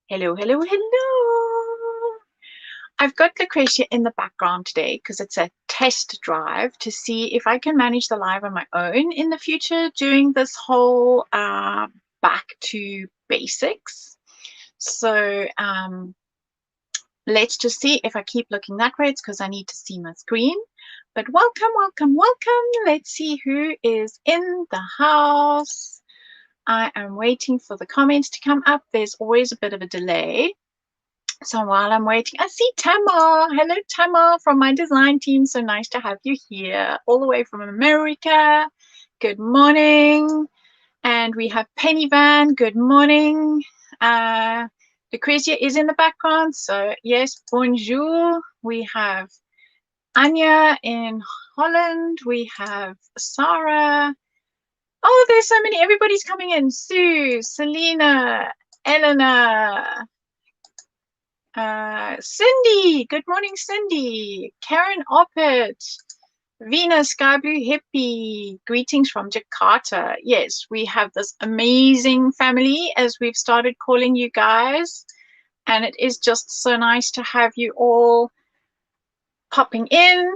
Hello, hello, hello. I've got Lucrezia in the background today because it's a test drive to see if I can manage the live on my own in the future doing this whole back to basics. So let's just see if I keep looking that way. It's because I need to see my screen. But welcome, welcome, welcome. Let's see who is in the house. I am waiting for the comments to come up. There's always a bit of a delay. So while I'm waiting, I see Tamar. Hello, Tamar from my design team. So nice to have you here, all the way from America. Good morning. And we have Penny Van. Good morning. Lucrezia is in the background. So yes, bonjour. We have Anya in Holland. We have Sarah. Oh, there's so many. Everybody's coming in. Sue, Selena, Eleanor, Cindy. Good morning, Cindy. Karen Oppert, Venus, Sky Blue Hippie. Greetings from Jakarta. Yes, we have this amazing family, as we've started calling you guys. And it is just so nice to have you all popping in.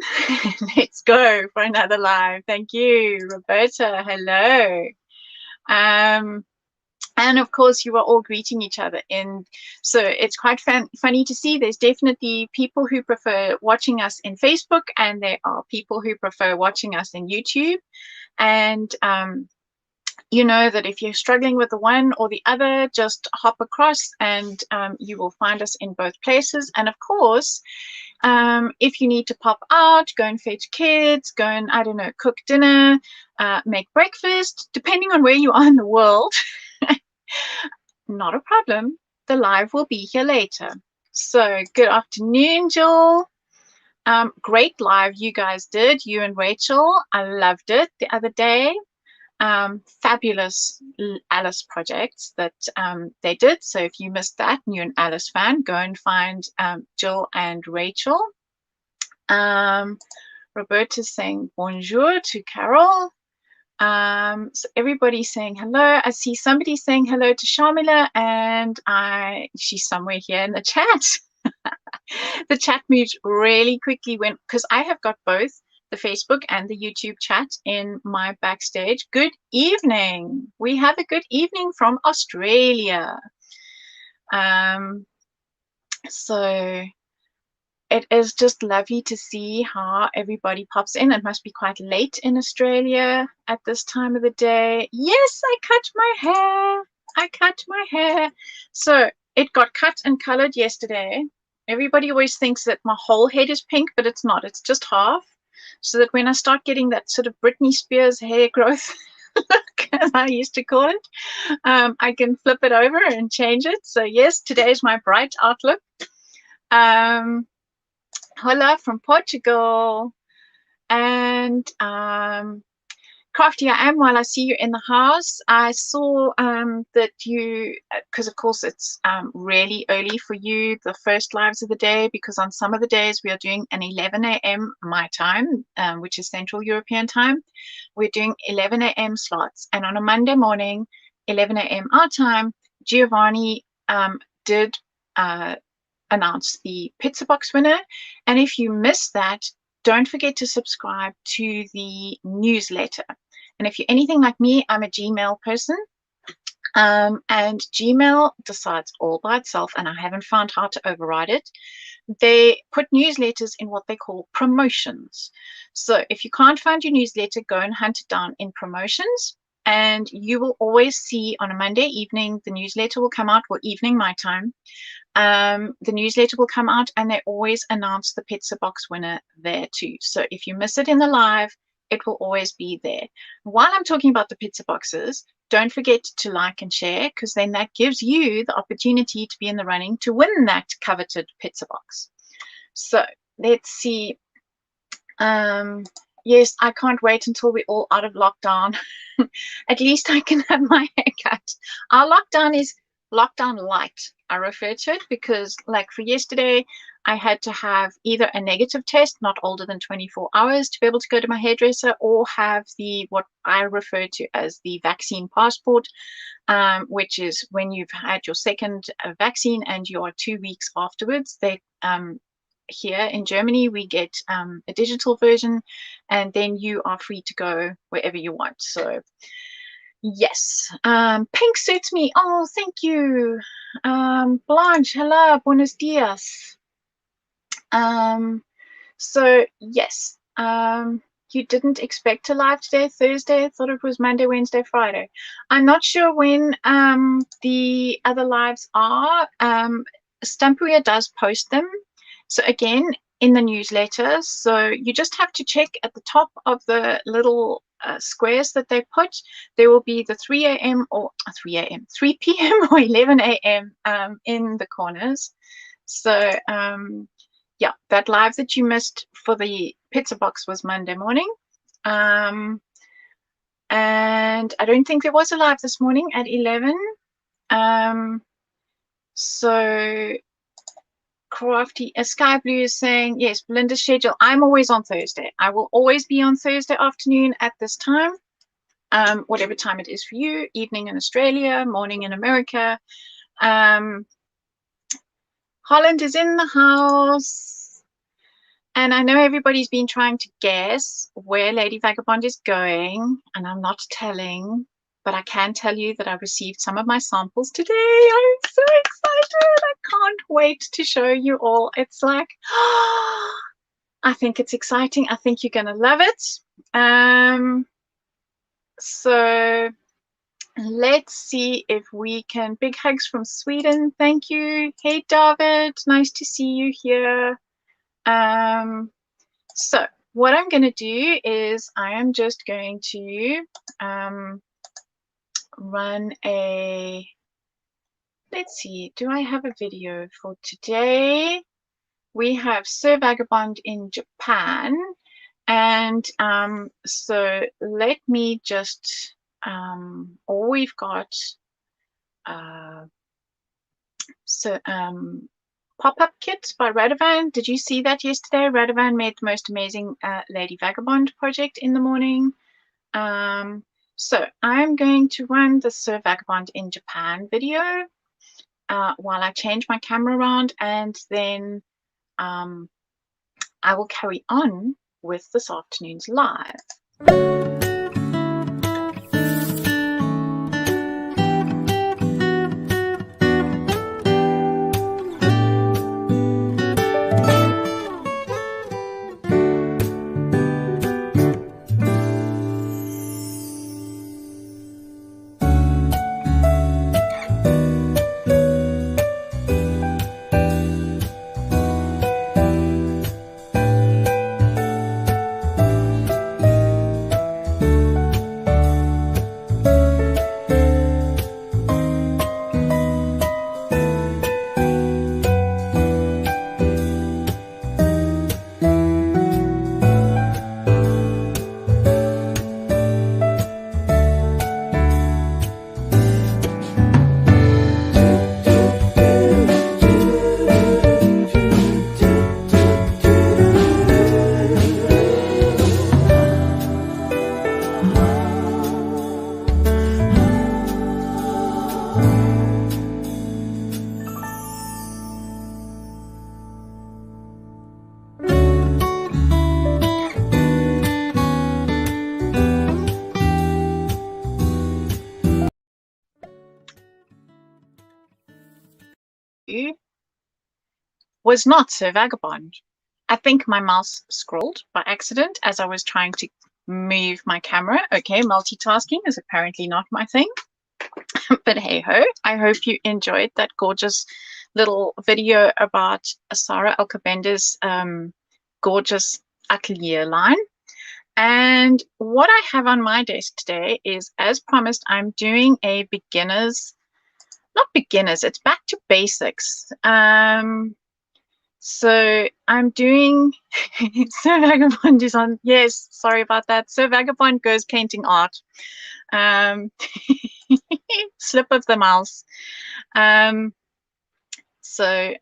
Let's go for another live. Thank you, Roberta. Hello. And of course, you are all greeting each other. And so it's quite funny to see. There's definitely people who prefer watching us in Facebook, and there are people who prefer watching us in YouTube. And you know that if you're struggling with the one or the other, just hop across and you will find us in both places. And of course, if you need to pop out, go and fetch kids, go and, I don't know, cook dinner, make breakfast, depending on where you are in the world, not a problem. The live will be here later. So good afternoon, Jill. Great live you guys did, you and Rachel. I loved it the other day. Fabulous Alice projects that they did. So if you missed that and you're an Alice fan, go and find Jill and Rachel. Roberta's saying bonjour to Carol. So everybody's saying hello. I see somebody saying hello to Sharmila, and she's somewhere here in the chat. The chat moved really quickly because I have got both the Facebook and the YouTube chat in my backstage. Good evening. We have a good evening from Australia. So it is just lovely to see how everybody pops in. It must be quite late in Australia at this time of the day. Yes, I cut my hair. I cut my hair. So it got cut and colored yesterday. Everybody always thinks that my whole head is pink, but it's not. It's just half. So that when I start getting that sort of Britney Spears hair growth look, as I used to call it, I can flip it over and change it. So yes, today is my bright outlook. Hola from Portugal. And Crafty, I am while I see you in the house. I saw that you, because of course it's really early for you, the first lives of the day, because on some of the days we are doing an 11 a.m. my time, which is Central European time. We're doing 11 a.m. slots. And on a Monday morning, 11 a.m. our time, Giovanni did announce the pizza box winner. And if you missed that, don't forget to subscribe to the newsletter. And if you're anything like me, I'm a Gmail person. And Gmail decides all by itself, and I haven't found how to override it. They put newsletters in what they call promotions. So if you can't find your newsletter, go and hunt it down in promotions. And you will always see on a Monday evening, the newsletter will come out, or evening my time. The newsletter will come out, and they always announce the pizza box winner there too. So if you miss it in the live, it will always be there. While I'm talking about the pizza boxes, don't forget to like and share, because then that gives you the opportunity to be in the running to win that coveted pizza box. So let's see. Yes, I can't wait until we're all out of lockdown. At least I can have my hair cut. Our lockdown is lockdown light, I refer to it, because like for yesterday, I had to have either a negative test, not older than 24 hours, to be able to go to my hairdresser, or have the what I refer to as the vaccine passport, which is when you've had your second vaccine and you are 2 weeks afterwards. They here in Germany, we get a digital version, and then you are free to go wherever you want. So yes, pink suits me. Oh, thank you. Blanche, hello, buenos dias. So yes, you didn't expect a live today, Thursday. I thought it was Monday, Wednesday, Friday. I'm not sure when the other lives are. Stamperia does post them. So again, in the newsletter. So you just have to check at the top of the little squares that they put. There will be the 3 a.m. or 3 p.m. or 11 a.m. In the corners. So yeah, that live that you missed for the pizza box was Monday morning. And I don't think there was a live this morning at 11. So Crafty, Sky Blue is saying, yes, Belinda's schedule. I'm always on Thursday. I will always be on Thursday afternoon at this time, whatever time it is for you, evening in Australia, morning in America. Holland is in the house. And I know everybody's been trying to guess where Lady Vagabond is going, and I'm not telling, but I can tell you that I received some of my samples today. I'm so excited. I can't wait to show you all. It's like, I think it's exciting. I think you're going to love it. So let's see if we can. Big hugs from Sweden. Thank you. Hey, David. Nice to see you here. So what I'm going to do is I am just going to run a, let's see, do I have a video for today? We have Sir Vagabond in Japan, and so let me just, we've got pop-up kits by Radovan. Did you see that yesterday? Radovan made the most amazing Lady Vagabond project in the morning. So I'm going to run the Sir Vagabond in Japan video while I change my camera around, and then I will carry on with this afternoon's live. Was not Sir Vagabond. I think my mouse scrolled by accident as I was trying to move my camera. Okay, multitasking is apparently not my thing. But hey ho, I hope you enjoyed that gorgeous little video about Sarah Alcabenda's gorgeous atelier line. And what I have on my desk today is, as promised, I'm doing a beginners, not beginners, it's back to basics. So I'm doing Sir Vagabond is on. Yes, sorry about that. Sir Vagabond goes painting art. Um, slip of the mouse. Um, so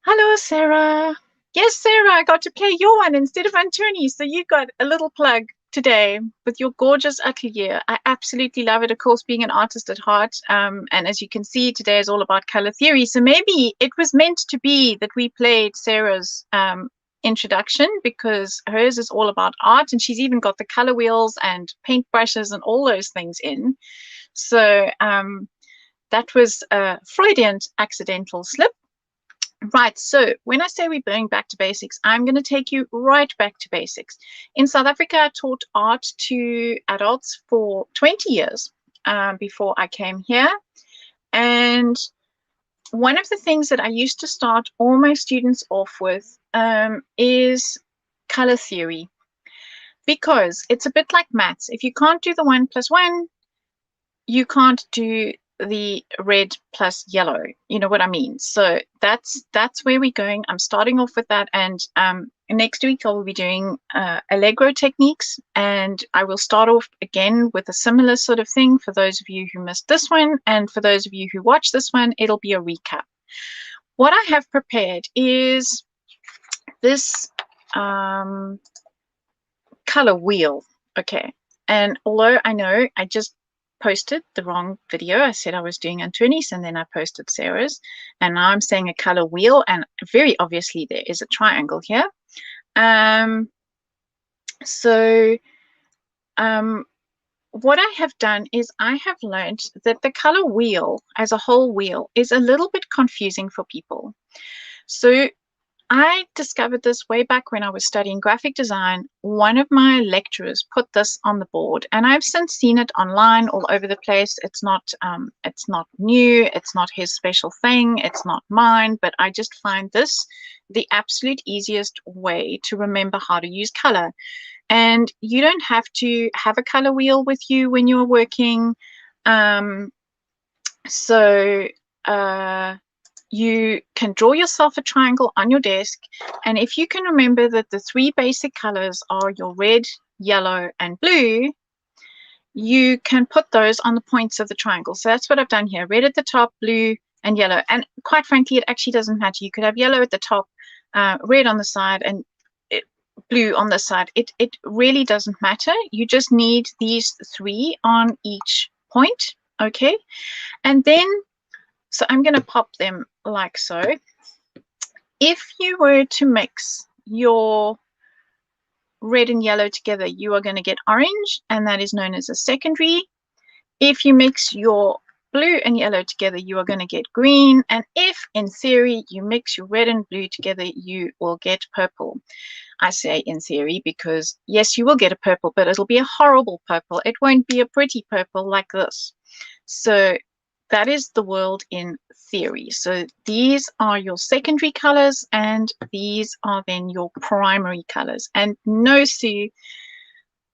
hello, Sarah. Yes, Sarah, I got to play your one instead of Antoni. So you got a little plug today with your gorgeous atelier. I absolutely love it, of course, being an artist at heart. And as you can see, today is all about color theory. So maybe it was meant to be that we played Sarah's introduction, because hers is all about art, and she's even got the color wheels and paint brushes and all those things in. So that was a Freudian accidental slip. Right, so when I say we're going back to basics, I'm going to take you right back to basics. In South Africa, I taught art to adults for 20 years before I came here. And one of the things that I used to start all my students off with is color theory, because it's a bit like maths. If you can't do the 1 + 1, you can't do the red plus yellow. You know what I mean? So that's where we're going. I'm starting off with that, and next week I will be doing Allegro techniques, and I will start off again with a similar sort of thing for those of you who missed this one, and for those of you who watched this one, it'll be a recap. What I have prepared is this color wheel. Okay, and although I know I just posted the wrong video. I said I was doing Antoni's, and then I posted Sarah's, and now I'm saying a color wheel, and very obviously there is a triangle here. What I have done is I have learned that the color wheel as a whole wheel is a little bit confusing for people. So I discovered this way back when I was studying graphic design. One of my lecturers put this on the board, and I've since seen it online all over the place. It's not new. It's not his special thing. It's not mine, but I just find this the absolute easiest way to remember how to use color. And you don't have to have a color wheel with you when you're working. You can draw yourself a triangle on your desk, and if you can remember that the 3 basic colors are your red, yellow, and blue, you can put those on the points of the triangle. So that's what I've done here: red at the top, blue, and yellow. And quite frankly, it actually doesn't matter. You could have yellow at the top, red on the side, and blue on the side. It really doesn't matter. You just need these 3 on each point. Okay, and then so I'm going to pop them like so. If you were to mix your red and yellow together, you are going to get orange, and that is known as a secondary. If you mix your blue and yellow together, you are going to get green. And if, in theory, you mix your red and blue together, you will get purple. I say in theory because, yes, you will get a purple, but it'll be a horrible purple. It won't be a pretty purple like this. So that is the world in theory. So these are your secondary colors, and these are then your primary colors. And no, Sue,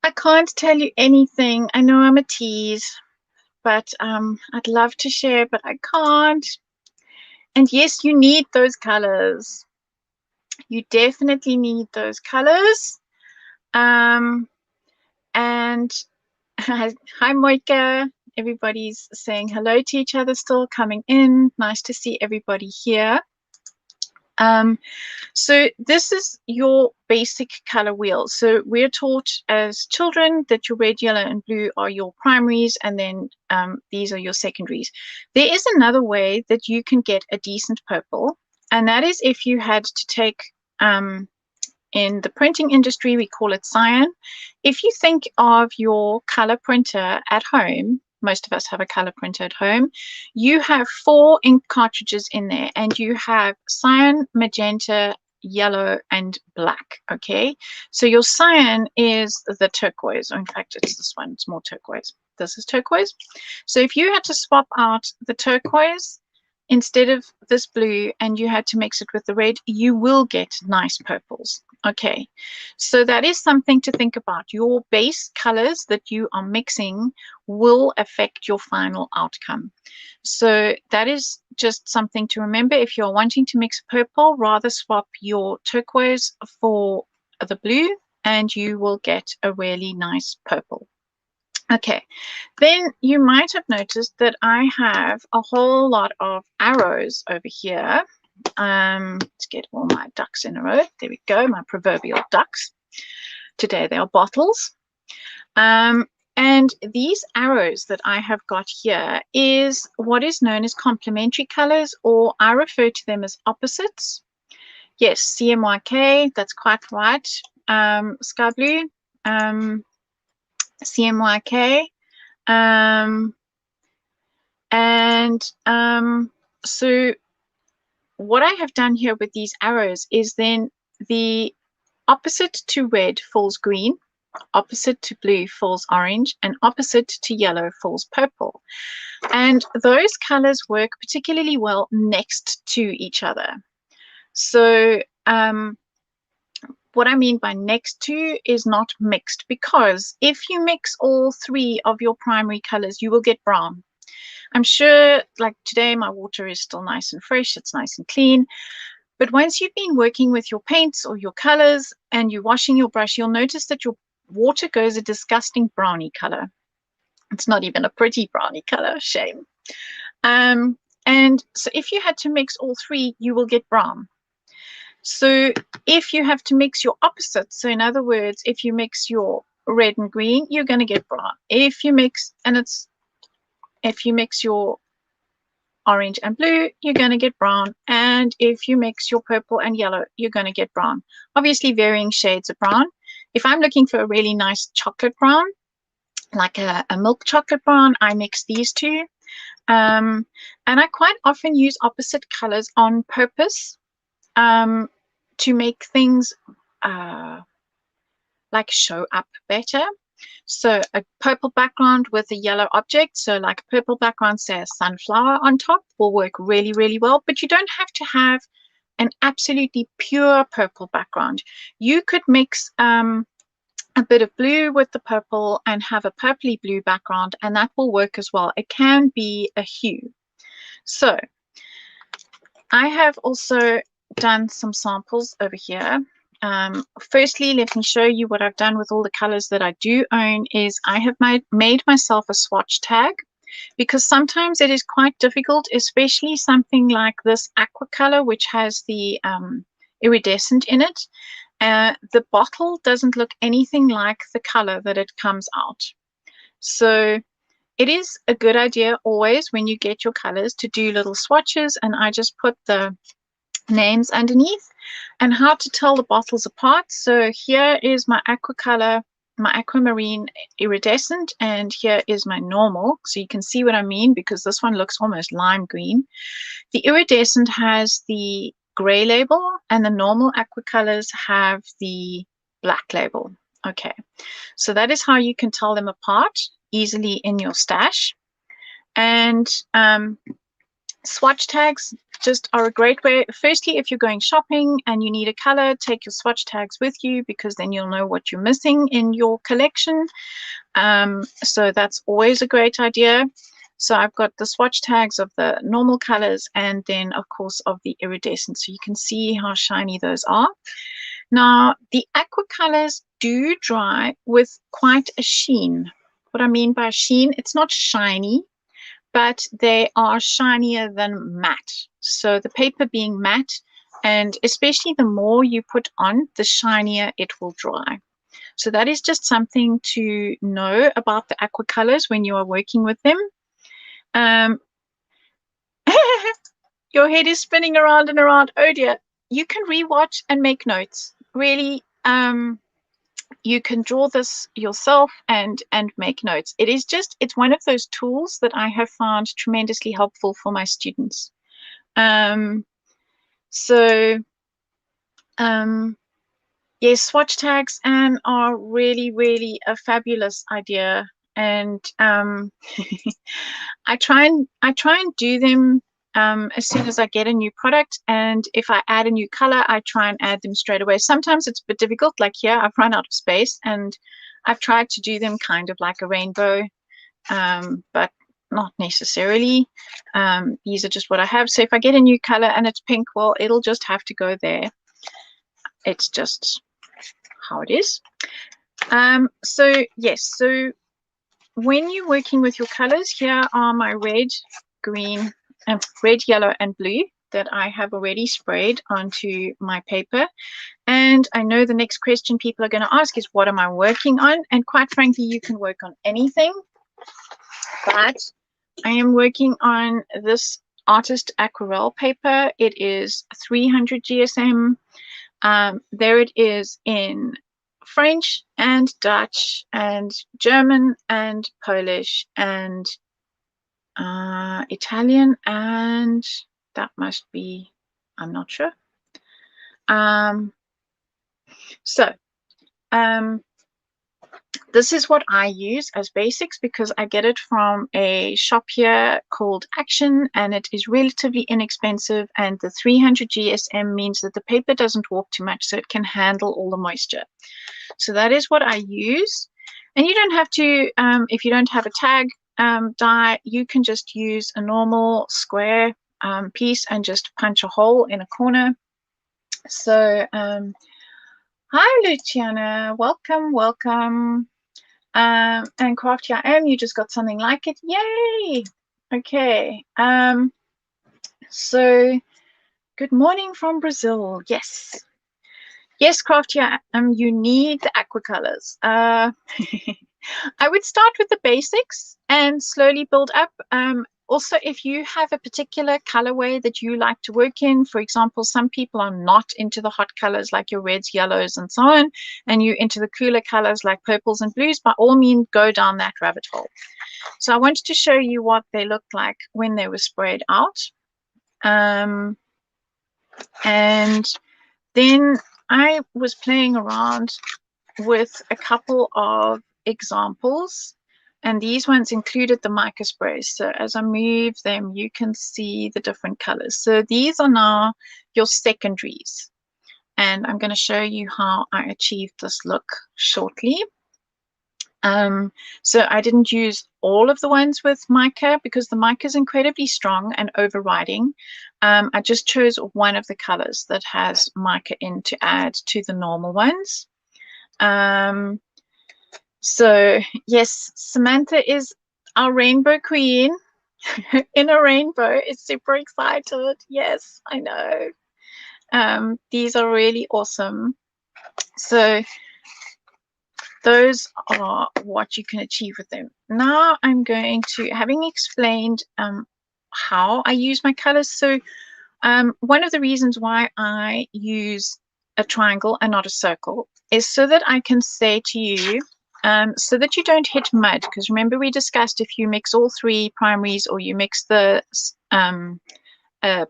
I can't tell you anything. I know I'm a tease, but I'd love to share, but I can't. And yes, you need those colors. You definitely need those colors. And hi, Moika. Everybody's saying hello to each other, still coming in. Nice to see everybody here. So this is your basic color wheel. So we're taught as children that your red, yellow, and blue are your primaries, and then these are your secondaries. There is another way that you can get a decent purple, and that is if you had to take, in the printing industry, we call it cyan. If you think of your color printer at home, most of us have a color printer at home, you have 4 ink cartridges in there, and you have cyan, magenta, yellow, and black. Okay, so your cyan is the turquoise. In fact, it's this one. It's more turquoise. This is turquoise. So if you had to swap out the turquoise instead of this blue, and you had to mix it with the red, you will get nice purples. Okay, so that is something to think about. Your base colors that you are mixing will affect your final outcome. So that is just something to remember. If you're wanting to mix purple, rather swap your turquoise for the blue and you will get a really nice purple. Okay, then you might have noticed that I have a whole lot of arrows over here. Let's get all my ducks in a row. There we go, my proverbial ducks. Today they are bottles. And these arrows that I have got here is what is known as complementary colors, or I refer to them as opposites. Yes, CMYK, that's quite right. Sky blue, CMYK. So what I have done here with these arrows is then the opposite to red falls green, opposite to blue falls orange, and opposite to yellow falls purple. And those colors work particularly well next to each other. So what I mean by next to is not mixed, because if you mix all three of your primary colors, you will get brown. I'm sure, like today, my water is still nice and fresh. It's nice and clean. But once you've been working with your paints or your colors and you're washing your brush, you'll notice that your water goes a disgusting browny color. It's not even a pretty browny color, shame. And so if you had to mix all three, you will get brown. So if you have to mix your opposites, so in other words, if you mix your red and green, you're going to get brown. If you mix your orange and blue, you're going to get brown. And if you mix your purple and yellow, you're going to get brown. Obviously, varying shades of brown. If I'm looking for a really nice chocolate brown, like a milk chocolate brown, I mix these two. And I quite often use opposite colors on purpose to make things like show up better. So a purple background with a yellow object, so like a purple background, say a sunflower on top, will work really, really well. But you don't have to have an absolutely pure purple background. You could mix a bit of blue with the purple and have a purpley blue background, and that will work as well. It can be a hue. So I have also done some samples over here. Firstly, let me show you what I've done with all the colors that I do own. Is I have made myself a swatch tag, because sometimes it is quite difficult, especially something like this aqua color, which has the iridescent in it. The bottle doesn't look anything like the color that it comes out. So it is a good idea always when you get your colors to do little swatches, and I just put the names underneath and how to tell the bottles apart. So here is my aqua color, my aquamarine iridescent, and here is my normal. So you can see what I mean, because this one looks almost lime green. The iridescent has the gray label and the normal aqua colors have the black label. Okay, so that is how you can tell them apart easily in your stash. And swatch tags just are a great way. Firstly, if you're going shopping and you need a color, take your swatch tags with you, because then you'll know what you're missing in your collection. So that's always a great idea. So I've got the swatch tags of the normal colors and then of course of the iridescent, so you can see how shiny those are. Now the aqua colors do dry with quite a sheen. What I mean by sheen, it's not shiny, but they are shinier than matte. So the paper being matte, and especially the more you put on, the shinier it will dry. So that is just something to know about the aqua colors when you are working with them. Your head is spinning around and around. Oh dear. You can rewatch and make notes. Really, you can draw this yourself and make notes. It's one of those tools that I have found tremendously helpful for my students. Yes, swatch tags are really, really a fabulous idea. And I try and do them as soon as I get a new product, and if I add a new color, I try and add them straight away. Sometimes it's a bit difficult, like here I've run out of space, and I've tried to do them kind of like a rainbow, but not necessarily. These are just what I have. So if I get a new color and it's pink, well, it'll just have to go there. It's just how it is. So yes, so when you're working with your colors, here are my red, green, red, yellow, and blue that I have already sprayed onto my paper. And I know the next question people are going to ask is, what am I working on? And quite frankly, you can work on anything, but I am working on this artist aquarelle paper. It is 300 GSM. There it is in French and Dutch and German and Polish and Italian, and that must be, I'm not sure. This is what I use as basics because I get it from a shop here called Action, and it is relatively inexpensive, and the 300 GSM means that the paper doesn't warp too much, so it can handle all the moisture. So that is what I use. And you don't have to, if you don't have a tag die, you can just use a normal square piece and just punch a hole in a corner. So hi Luciana, welcome, welcome. And Crafty I Am, you just got something like it. Yay! Okay. So good morning from Brazil. Yes. Yes, Crafty I Am, you need the aqua colors. I would start with the basics and slowly build up. Also, if you have a particular colorway that you like to work in, for example, some people are not into the hot colors like your reds, yellows, and so on, and you're into the cooler colors like purples and blues, by all means, go down that rabbit hole. So I wanted to show you what they looked like when they were sprayed out. And then I was playing around with a couple of examples. And these ones included the mica sprays. So as I move them, you can see the different colors. So these are now your secondaries. And I'm going to show you how I achieved this look shortly. So I didn't use all of the ones with mica because the mica is incredibly strong and overriding. I just chose one of the colors that has mica in to add to the normal ones. So yes, Samantha is our rainbow queen in a rainbow. It's super excited. Yes, I know. These are really awesome. So those are what you can achieve with them. Now I'm going to, having explained how I use my colors. So one of the reasons why I use a triangle and not a circle is so that I can say to you, so that you don't hit mud, because remember we discussed if you mix all three primaries or you mix the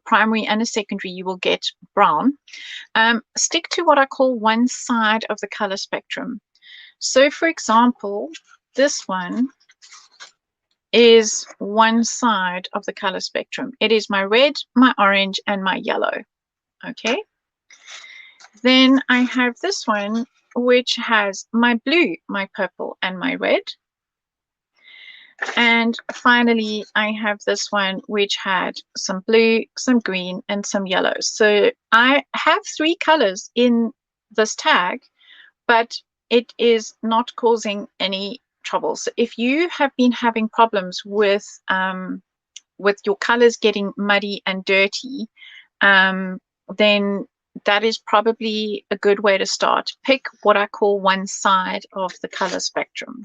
primary and a secondary, you will get brown. Stick to what I call one side of the color spectrum. So for example, this one is one side of the color spectrum. It is my red, my orange, and my yellow. Okay. Then I have this one, which has my blue, my purple, and my red. And finally, I have this one, which had some blue, some green, and some yellow. So I have three colors in this tag, but it is not causing any trouble. So if you have been having problems with your colors getting muddy and dirty, then that is probably a good way to start. Pick what I call one side of the color spectrum.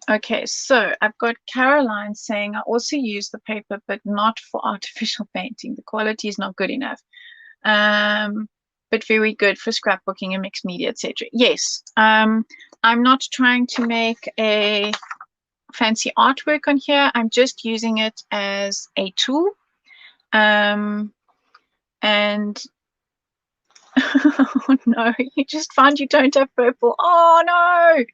Okay, so I've got Caroline saying I also use the paper, but not for artificial painting. The quality is not good enough, but very good for scrapbooking and mixed media, etc. Yes, I'm not trying to make a fancy artwork on here. I'm just using it as a tool. And oh no, you just found you don't have purple. Oh no.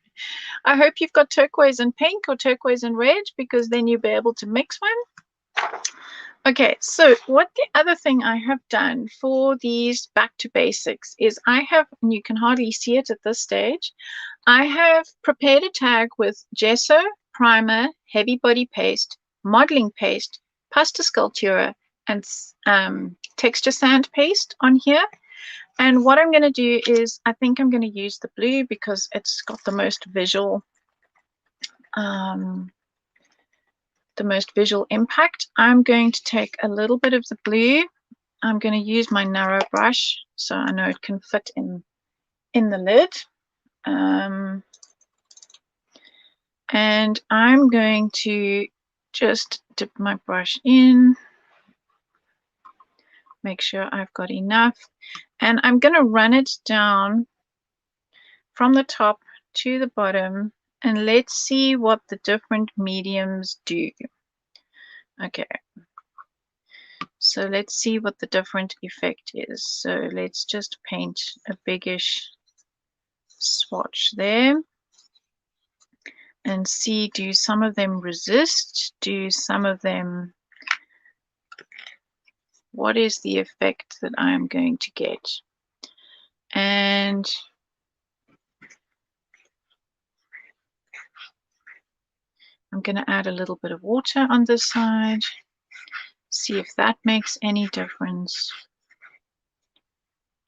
I hope you've got turquoise and pink or turquoise and red, because then you'll be able to mix one. Okay, so what the other thing I have done for these back to basics is I have, and you can hardly see it at this stage, I have prepared a tag with gesso, primer, heavy body paste, modeling paste, pasta sculptura, and texture sand paste on here. And what I'm going to do is I think I'm going to use the blue because it's got the most visual impact. I'm going to take a little bit of the blue. I'm going to use my narrow brush so I know it can fit in the lid. And I'm going to just dip my brush in, make sure I've got enough, and I'm going to run it down from the top to the bottom, and let's see what the different mediums do. Okay, so let's see what the different effect is. So let's just paint a biggish swatch there and see, do some of them resist? Do some of them, what is the effect that I'm going to get? And I'm going to add a little bit of water on this side, see if that makes any difference.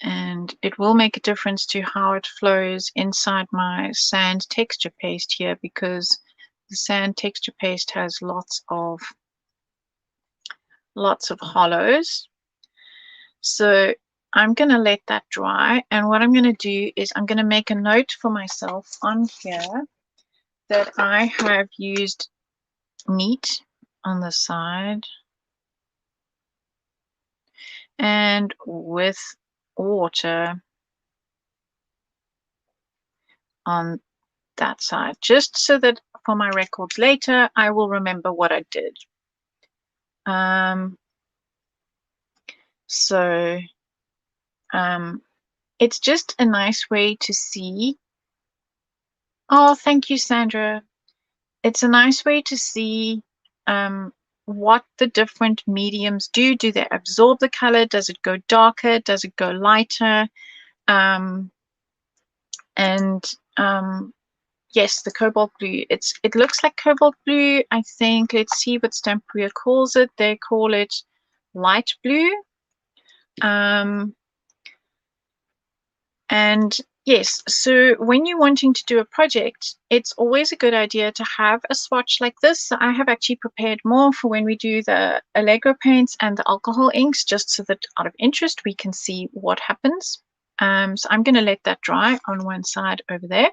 And it will make a difference to how it flows inside my sand texture paste here, because the sand texture paste has lots of hollows. So I'm going to let that dry, and what I'm going to do is I'm going to make a note for myself on here that I have used neat on the side and with water on that side, just so that for my records later I will remember what I did. It's just a nice way to see. Oh, thank you, Sandra. It's a nice way to see what the different mediums do. Do they absorb the color? Does it go darker? Does it go lighter? Yes, the cobalt blue. It looks like cobalt blue, I think. Let's see what Stamperia calls it. They call it light blue. And yes, so when you're wanting to do a project, it's always a good idea to have a swatch like this. So I have actually prepared more for when we do the Allegro paints and the alcohol inks, just so that out of interest we can see what happens. So I'm going to let that dry on one side over there.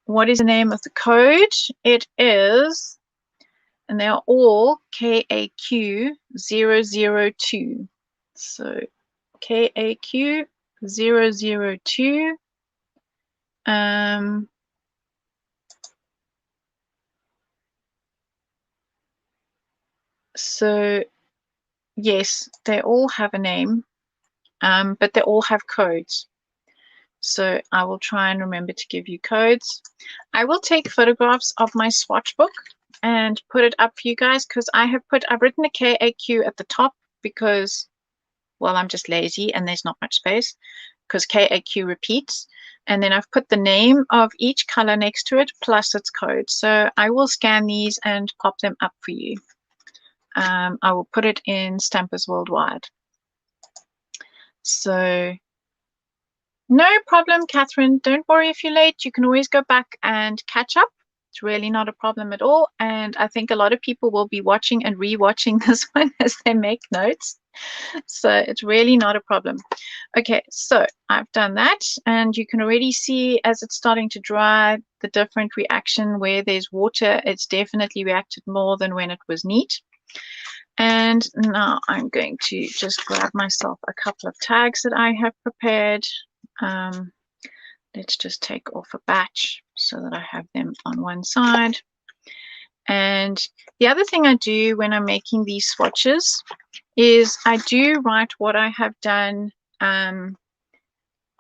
What is the name of the code? It is, and they are all KAQ002. So KAQ002. So yes, they all have a name, but they all have codes. So I will try and remember to give you codes. I will take photographs of my swatch book and put it up for you guys, because I've written a KAQ at the top because, well, I'm just lazy and there's not much space, because KAQ repeats. And then I've put the name of each color next to it plus its code. So I will scan these and pop them up for you. I will put it in Stampers Worldwide. So no problem, Catherine. Don't worry if you're late. You can always go back and catch up. It's really not a problem at all. And I think a lot of people will be watching and re-watching this one as they make notes. So it's really not a problem. Okay, so I've done that, and you can already see as it's starting to dry the different reaction. Where there's water, it's definitely reacted more than when it was neat. And now I'm going to just grab myself a couple of tags that I have prepared. Let's just take off a batch so that I have them on one side. And the other thing I do when I'm making these swatches is I do write what I have done on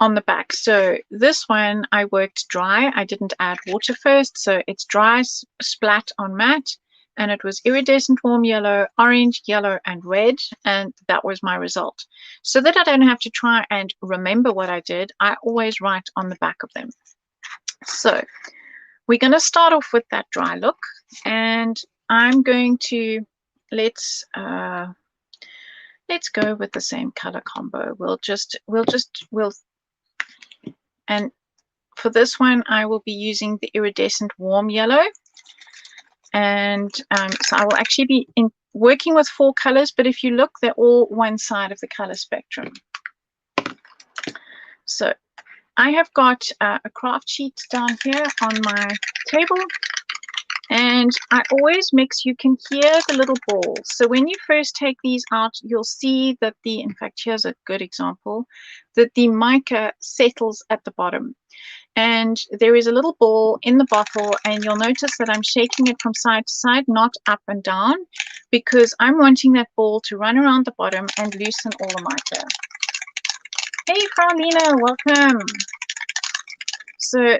on the back. So this one I worked dry. I didn't add water first, so it's dry, splat on matte, and it was iridescent warm yellow, orange, yellow, and red, and that was my result. So that I don't have to try and remember what I did, I always write on the back of them. So we're going to start off with that dry look, and I'm going to let's go with the same color combo. And for this one, I will be using the iridescent warm yellow. And so I will actually be working with 4 colors, but if you look, they're all one side of the color spectrum. So I have got a craft sheet down here on my table, and I always mix. You can hear the little balls. So when you first take these out, you'll see that in fact, here's a good example, that the mica settles at the bottom. And there is a little ball in the bottle, and you'll notice that I'm shaking it from side to side, not up and down, because I'm wanting that ball to run around the bottom and loosen all the mica. Hey, Carolina, welcome. So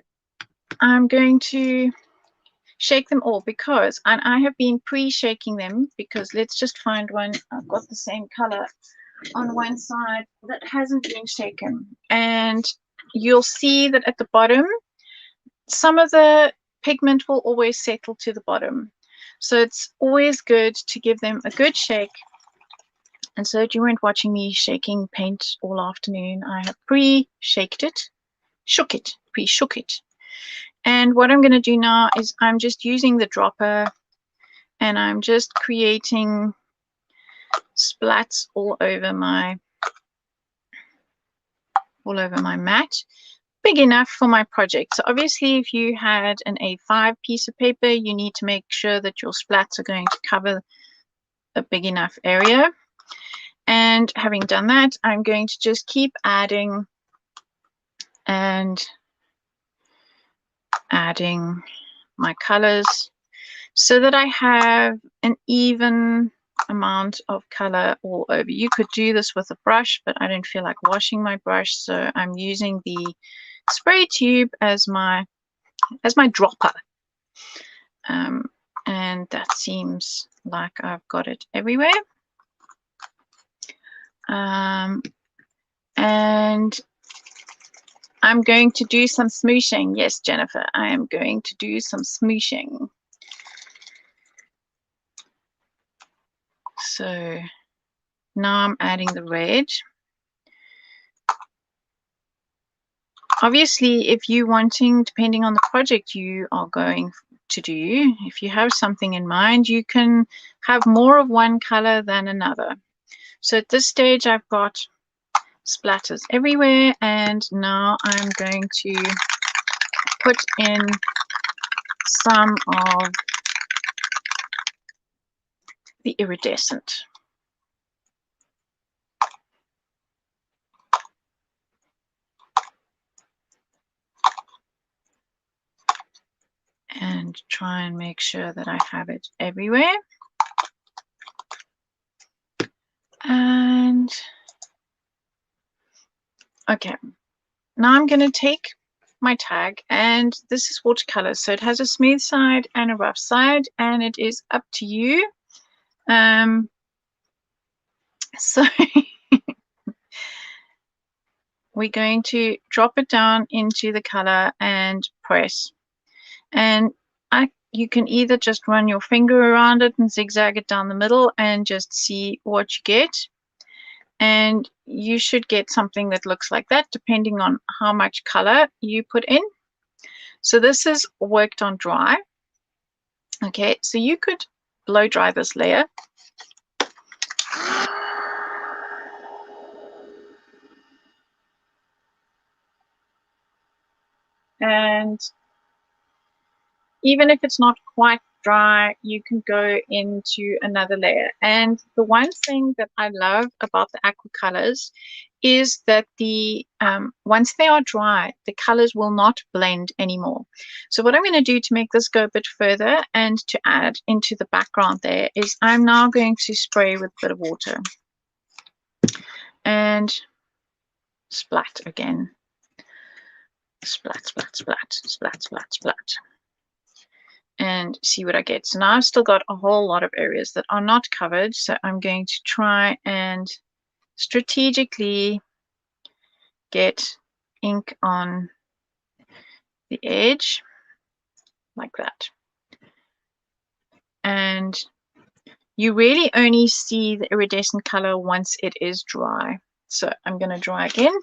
I'm going to shake them all because, and I have been pre-shaking them because let's just find one. I've got the same color on one side that hasn't been shaken, and you'll see that at the bottom, some of the pigment will always settle to the bottom. So it's always good to give them a good shake. And so you weren't watching me shaking paint all afternoon. I have pre-shaked it, pre-shook it. And what I'm going to do now is I'm just using the dropper, and I'm just creating splats all over my mat, big enough for my project. So obviously, if you had an A5 piece of paper, you need to make sure that your splats are going to cover a big enough area. And having done that, I'm going to just keep adding and adding my colors so that I have an even amount of color all over. You could do this with a brush, but I don't feel like washing my brush, so I'm using the spray tube as my dropper. And that seems like I've got it everywhere. And I'm going to do some smooshing. Yes, Jennifer, I am going to do some smooshing. So now I'm adding the red. Obviously, if you're wanting, depending on the project you are going to do, if you have something in mind, you can have more of one color than another. So at this stage, I've got splatters everywhere, and now I'm going to put in some of the iridescent. And try and make sure that I have it everywhere. And okay, now I'm going to take my tag, and this is watercolor, so it has a smooth side and a rough side, and it is up to you. So we're going to drop it down into the color and press. And you can either just run your finger around it and zigzag it down the middle and just see what you get. And you should get something that looks like that, depending on how much color you put in. So this is worked on dry. Okay, so you could blow dry this layer. And even if it's not quite dry, you can go into another layer. And the one thing that I love about the aqua colors is that once they are dry, the colors will not blend anymore. So what I'm going to do to make this go a bit further and to add into the background there is I'm now going to spray with a bit of water and splat again. splat, splat, splat, splat, splat, splat, and see what I get. So now I've still got a whole lot of areas that are not covered, so I'm going to try and strategically get ink on the edge like that. And you really only see the iridescent color once it is dry. So I'm going to dry again.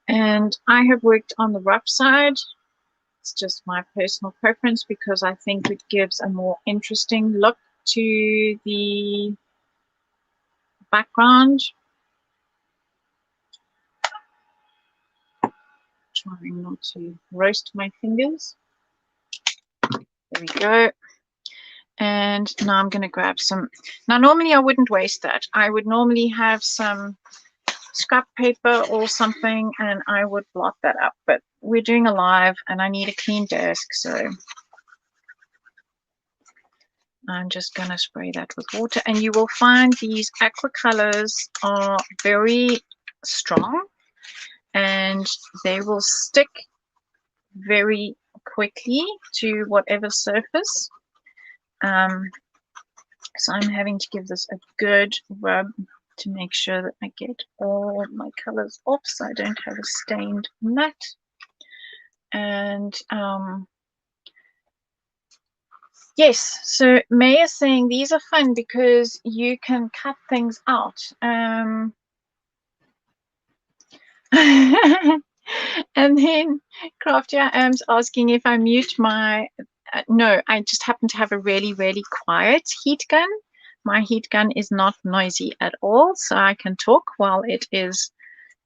And I have worked on the rough side. It's just my personal preference because I think it gives a more interesting look to the background. Trying not to roast my fingers. There we go. And now I'm going to grab some. Now normally I wouldn't waste that. I would normally have some scrap paper or something and I would blot that up, but we're doing a live and I need a clean desk, so I'm just going to spray that with water. And you will find these aqua colors are very strong and they will stick very quickly to whatever surface. So I'm having to give this a good rub to make sure that I get all my colors off so I don't have a stained mat. And yes, so May is saying these are fun because you can cut things out. And then Crafty Am's asking if I mute my no, I just happen to have a really, really quiet heat gun. My heat gun is not noisy at all, so I can talk while it is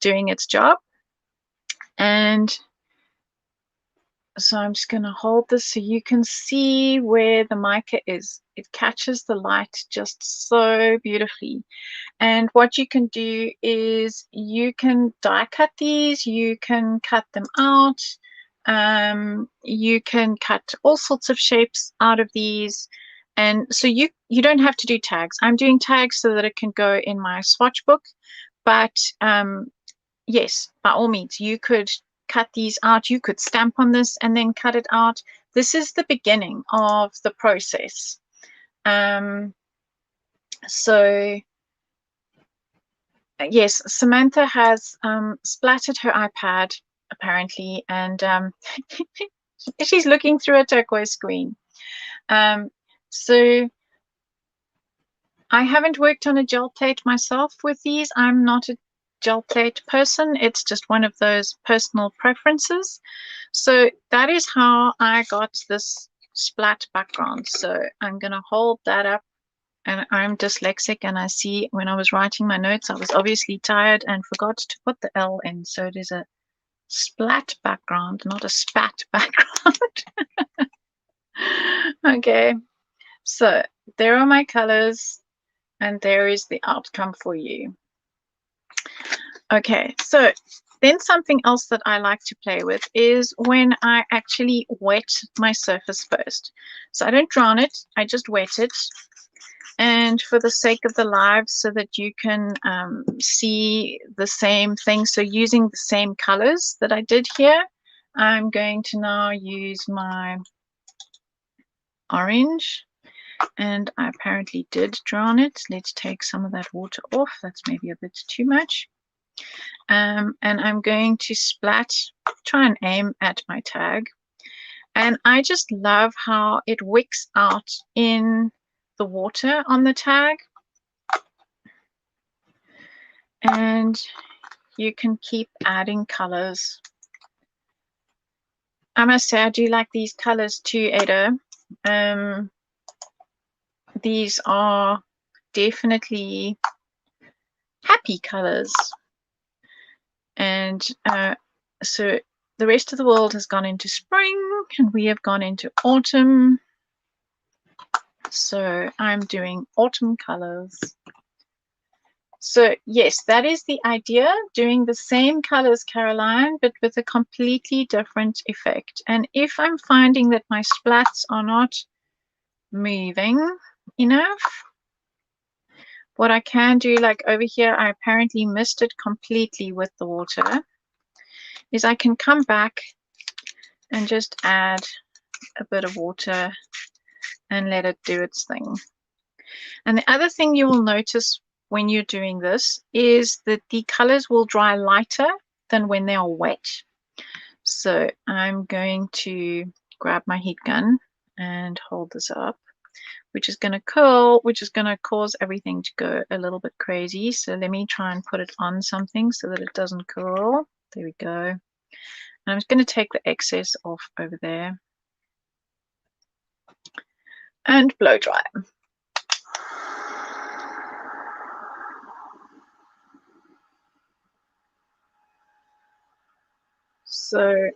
doing its job. And so I'm just going to hold this so you can see where the mica is. It catches the light just so beautifully. And what you can do is you can die cut these, you can cut them out, you can cut all sorts of shapes out of these. And so you don't have to do tags. I'm doing tags so that it can go in my swatch book. But yes, by all means, you could cut these out. You could stamp on this and then cut it out. This is the beginning of the process. So yes, Samantha has splattered her iPad apparently, and she's looking through a turquoise screen. So I haven't worked on a gel plate myself with these. I'm not a gel plate person. It's just one of those personal preferences. So that is how I got this splat background. So I'm going to hold that up. And I'm dyslexic, and I see when I was writing my notes, I was obviously tired and forgot to put the L in. So it is a splat background, not a spat background. Okay, so there are my colors, and there is the outcome for you. Okay, so then something else that I like to play with is when I actually wet my surface first. So I don't drown it, I just wet it. And for the sake of the live, so that you can see the same thing, so using the same colors that I did here, I'm going to now use my orange, and I apparently did drown it. Let's take some of that water off. That's maybe a bit too much. And I'm going to splat, try and aim at my tag. And I just love how it wicks out in the water on the tag, and you can keep adding colors. I must say I do like these colors too, Ada. These are definitely happy colors, and so the rest of the world has gone into spring and we have gone into autumn. So I'm doing autumn colors. So yes, that is the idea, doing the same colors, Caroline, but with a completely different effect. And if I'm finding that my splats are not moving enough, What I can do, like over here, I apparently missed it completely with the water, is I can come back and just add a bit of water and let it do its thing. And the other thing you will notice when you're doing this is that the colors will dry lighter than when they are wet. So I'm going to grab my heat gun and hold this up, which is going to curl, which is going to cause everything to go a little bit crazy. So let me try and put it on something so that it doesn't curl. There we go. And I'm just going to take the excess off over there and blow dry. So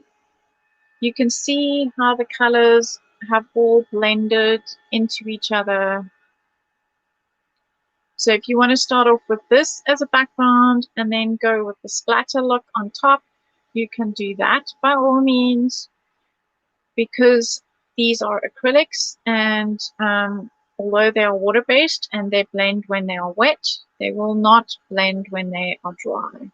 you can see how the colors have all blended into each other. So if you want to start off with this as a background and then go with the splatter look on top, you can do that by all means, because these are acrylics, and although they are water-based and they blend when they are wet, they will not blend when they are dry.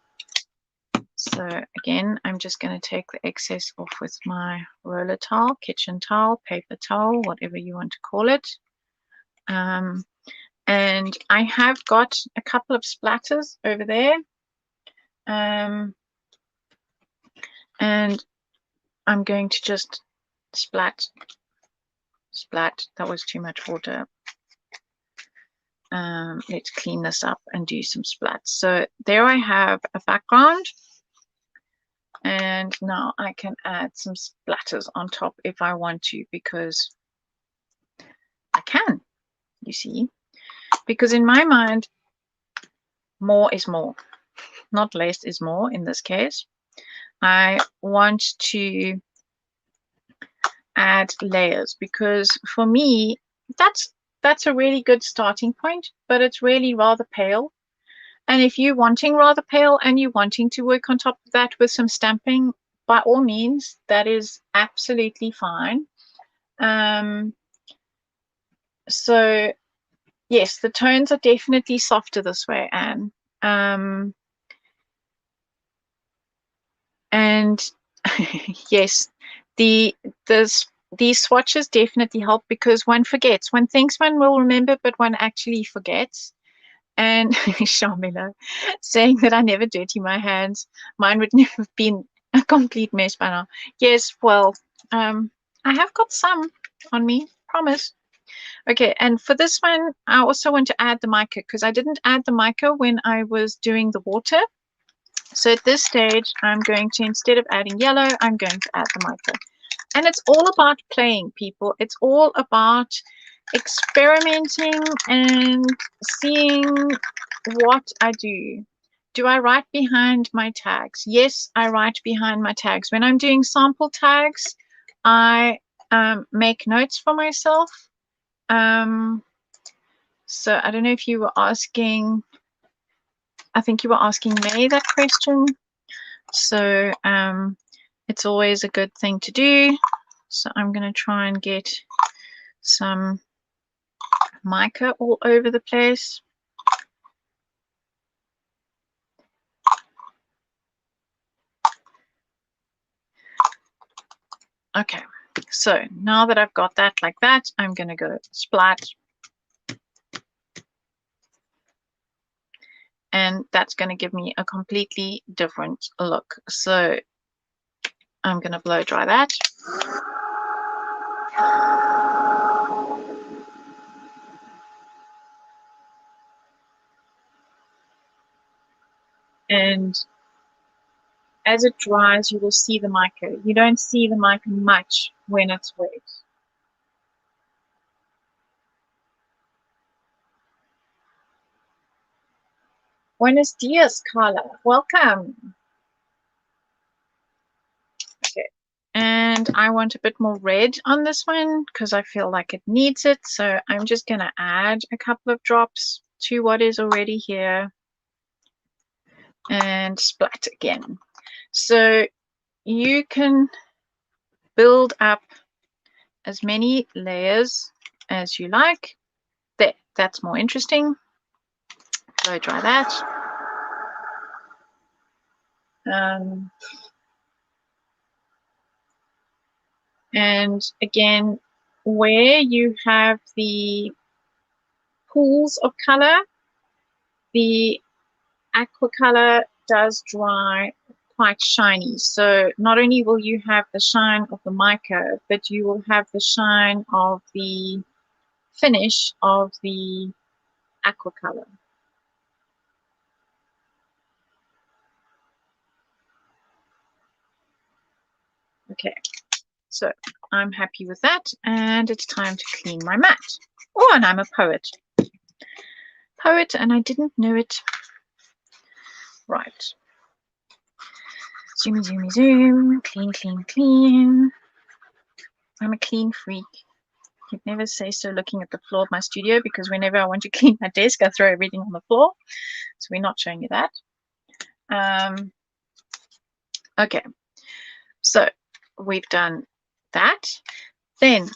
So again, I'm just going to take the excess off with my roller towel, kitchen towel, paper towel, whatever you want to call it. And I have got a couple of splatters over there. And I'm going to just splat. That was too much water. Let's clean this up and do some splats. So there I have a background. And now I can add some splatters on top if I want to, because I can, you see. Because in my mind, more is more, not less is more in this case. I want to add layers, because for me, that's a really good starting point, but it's really rather pale. And if you're wanting rather pale and you're wanting to work on top of that with some stamping, by all means, that is absolutely fine. So yes, the tones are definitely softer this way, Anne. And yes, these swatches definitely help, because one forgets. One thinks one will remember, but one actually forgets. And Shamila saying that I never dirty my hands. Mine would never have been a complete mess by now. Yes, well, I have got some on me, promise. Okay, and for this one, I also want to add the mica, because I didn't add the mica when I was doing the water. So at this stage, I'm going to, instead of adding yellow, I'm going to add the mica. And it's all about playing, people. It's all about experimenting and seeing what I do. Do I write behind my tags? Yes, I write behind my tags. When I'm doing sample tags, I make notes for myself. So I don't know if you were asking, I think you were asking May that question. So it's always a good thing to do. So I'm going to try and get some mica all over the place. Okay, so now that I've got that like that, I'm going to go splat. And that's going to give me a completely different look. So I'm going to blow dry that. And as it dries, you will see the mica. You don't see the mica much when it's wet. Buenos dias, Carla. Welcome. Okay. And I want a bit more red on this one because I feel like it needs it. So I'm just going to add a couple of drops to what is already here and splat again. So you can build up as many layers as you like. There, that's more interesting. blow dry that. And again, where you have the pools of color, the aqua color does dry quite shiny. So not only will you have the shine of the mica, but you will have the shine of the finish of the aqua color. Okay, so I'm happy with that, and it's time to clean my mat. Oh, and I'm a poet. And I didn't know it. Right. Zoom, zoom, zoom. Clean, clean, clean. I'm a clean freak. You'd never say so looking at the floor of my studio, because whenever I want to clean my desk, I throw everything on the floor. So we're not showing you that. Okay, so we've done that. Then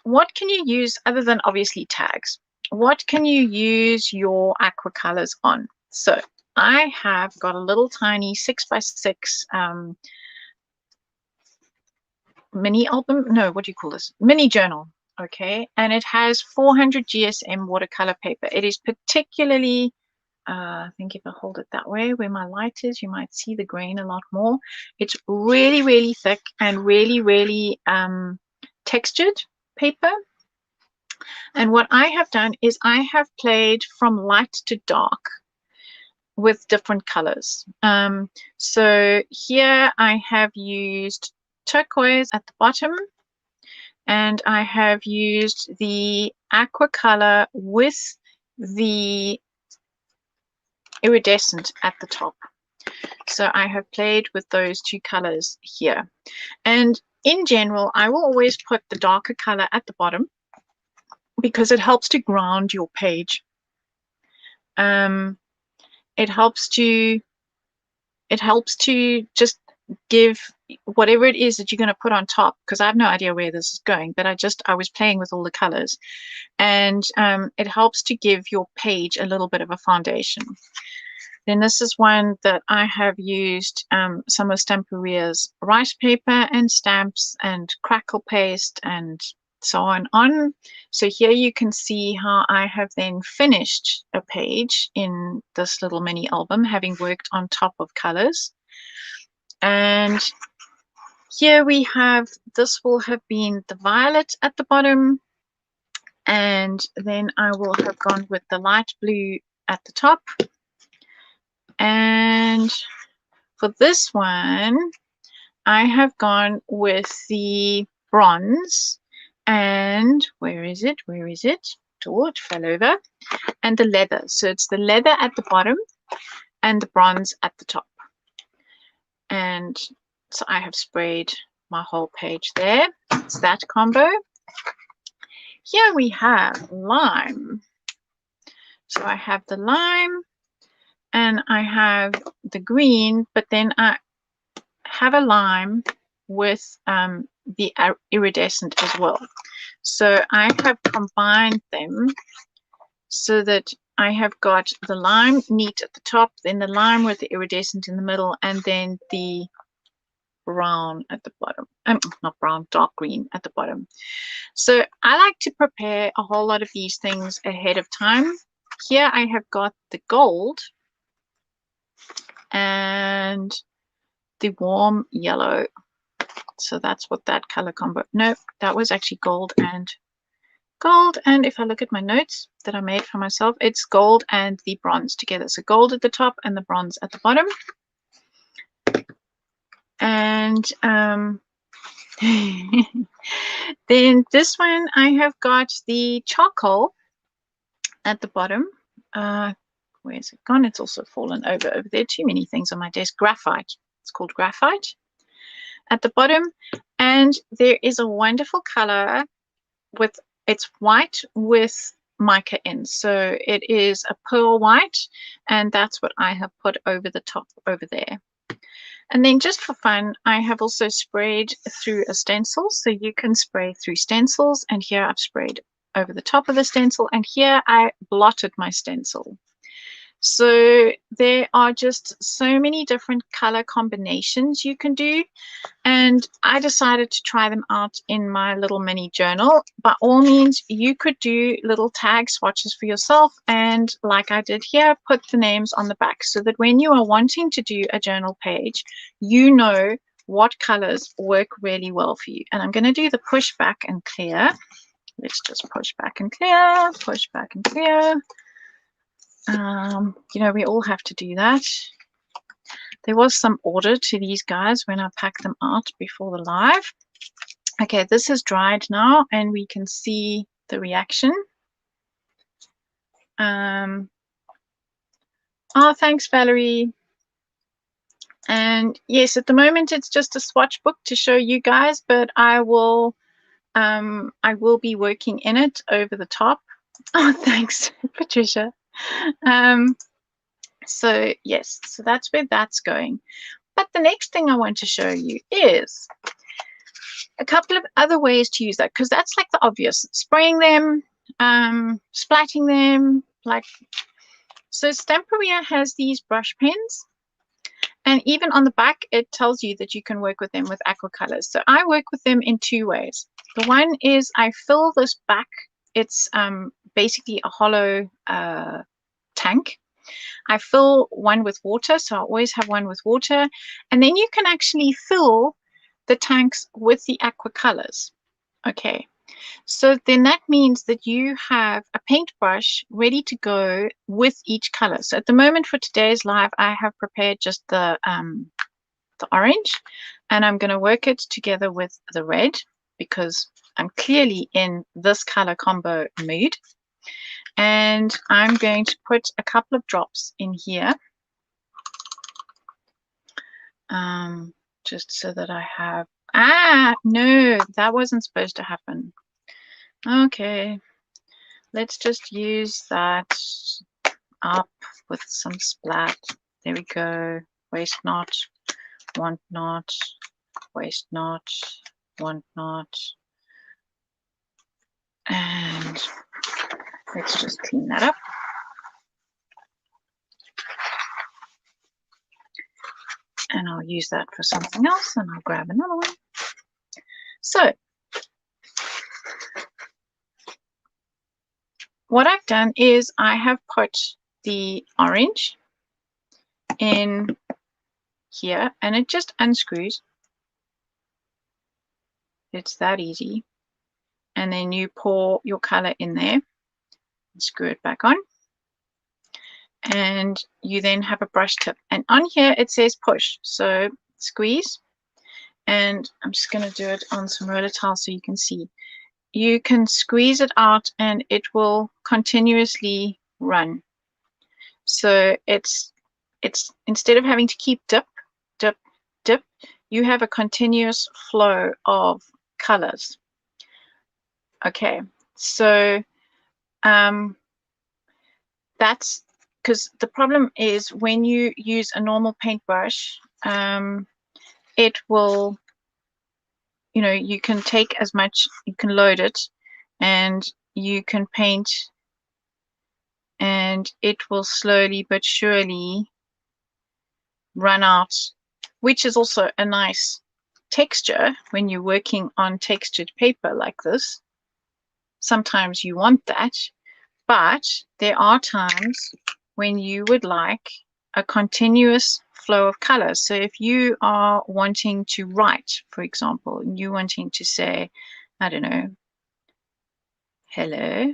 what can you use other than obviously tags? What can you use your aqua colors on? So I have got a little tiny 6x6 mini album. No, what do you call this? Mini journal. Okay, and it has 400 GSM watercolor paper. It is particularly, I think if I hold it that way where my light is, you might see the grain a lot more. It's really, really thick and really, really textured paper. And what I have done is I have played from light to dark with different colors. So here I have used turquoise at the bottom, and I have used the aqua color with the iridescent at the top. So I have played with those two colors here. And in general, I will always put the darker color at the bottom because it helps to ground your page. It helps to just give whatever it is that you're going to put on top, because I have no idea where this is going, but I was playing with all the colors, and it helps to give your page a little bit of a foundation. Then this is one that I have used some of Stamperia's rice paper and stamps and crackle paste and so on. So here you can see how I have then finished a page in this little mini album, having worked on top of colors. And here we have, this will have been the violet at the bottom, and then I will have gone with the light blue at the top. And for this one, I have gone with the bronze, and where is it? Oh, it fell over. And the leather. So it's the leather at the bottom and the bronze at the top. And so I have sprayed my whole page there. It's that combo. Here we have lime. So I have the lime and I have the green, but then I have a lime with the iridescent as well. So I have combined them so that I have got the lime neat at the top, then the lime with the iridescent in the middle, and then the brown at the bottom. Not brown, dark green at the bottom. So I like to prepare a whole lot of these things ahead of time. Here I have got the gold and the warm yellow. So that's what that color combo. No, that was actually gold. And if I look at my notes that I made for myself, it's gold and the bronze together. So gold at the top and the bronze at the bottom. And then this one, I have got the charcoal at the bottom. Where's it gone? It's also fallen over there. Too many things on my desk. Graphite. It's called graphite at the bottom. And there is a wonderful color with, it's white with mica in. So it is a pearl white, and that's what I have put over the top over there. And then just for fun, I have also sprayed through a stencil. So you can spray through stencils, and here I've sprayed over the top of the stencil, and here I blotted my stencil. So there are just so many different color combinations you can do. And I decided to try them out in my little mini journal. By all means, you could do little tag swatches for yourself. And like I did here, put the names on the back so that when you are wanting to do a journal page, you know what colors work really well for you. And I'm going to do the push back and clear. Let's just push back and clear, push back and clear. You know, we all have to do that. There was some order to these guys when I packed them out before the live. Okay, this is dried now and we can see the reaction. Oh, thanks, Valerie. And yes, at the moment it's just a swatch book to show you guys, but I will be working in it over the top. Oh, thanks, Patricia. So yes, so that's where that's going. But the next thing I want to show you is a couple of other ways to use that, because that's like the obvious, spraying them, splatting them, like, so Stamperia has these brush pens, and even on the back it tells you that you can work with them with aqua colors. So I work with them in two ways. The one is I fill this back, it's basically a hollow tank. I fill one with water, so I always have one with water, and then you can actually fill the tanks with the aqua colors. Okay, so then that means that you have a paintbrush ready to go with each color. So at the moment for today's live, I have prepared just the orange, and I'm going to work it together with the red because I'm clearly in this color combo mood. And I'm going to put a couple of drops in here, just so that I have, no, that wasn't supposed to happen. Okay, let's just use that up with some splat. There we go. Waste not, want not, waste not, want not. And let's just clean that up. And I'll use that for something else, and I'll grab another one. So what I've done is I have put the orange in here, and it just unscrews. It's that easy. And then you pour your color in there and screw it back on. And you then have a brush tip. And on here it says push. So squeeze. And I'm just going to do it on some roller towel so you can see. You can squeeze it out and it will continuously run. So it's instead of having to keep dip, dip, dip, you have a continuous flow of colors. Okay, so that's because the problem is when you use a normal paintbrush, it will, you know, you can take as much, you can load it and you can paint, and it will slowly but surely run out, which is also a nice texture when you're working on textured paper like this. Sometimes you want that, but there are times when you would like a continuous flow of colors. So if you are wanting to write, for example, and you wanting to say, I don't know, hello,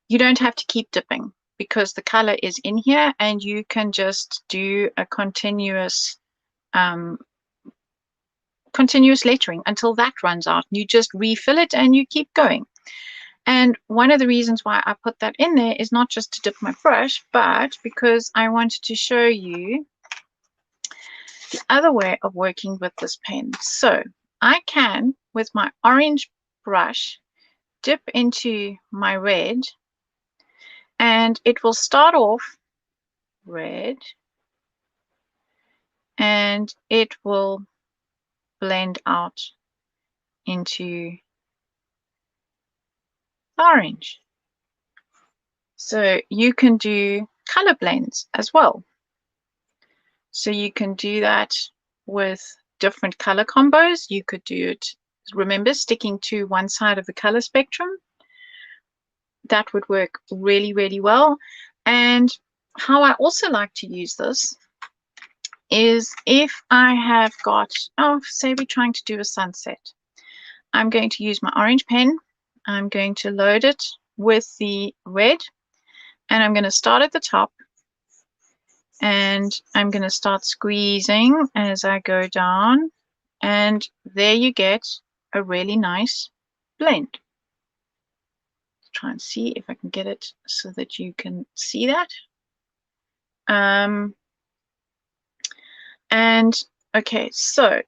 you don't have to keep dipping because the color is in here, and you can just do a continuous lettering until that runs out. You just refill it and you keep going. And one of the reasons why I put that in there is not just to dip my brush, but because I wanted to show you the other way of working with this pen. So I can, with my orange brush, dip into my red, and it will start off red, and it will blend out into orange. So you can do color blends as well. So you can do that with different color combos. You could do it, remember, sticking to one side of the color spectrum. That would work really, really well. And how I also like to use this is if I have got, oh, say we're trying to do a sunset. I'm going to use my orange pen. I'm going to load it with the red, and I'm going to start at the top, and I'm going to start squeezing as I go down, and there you get a really nice blend. Try and see if I can get it so that you can see that. And okay, so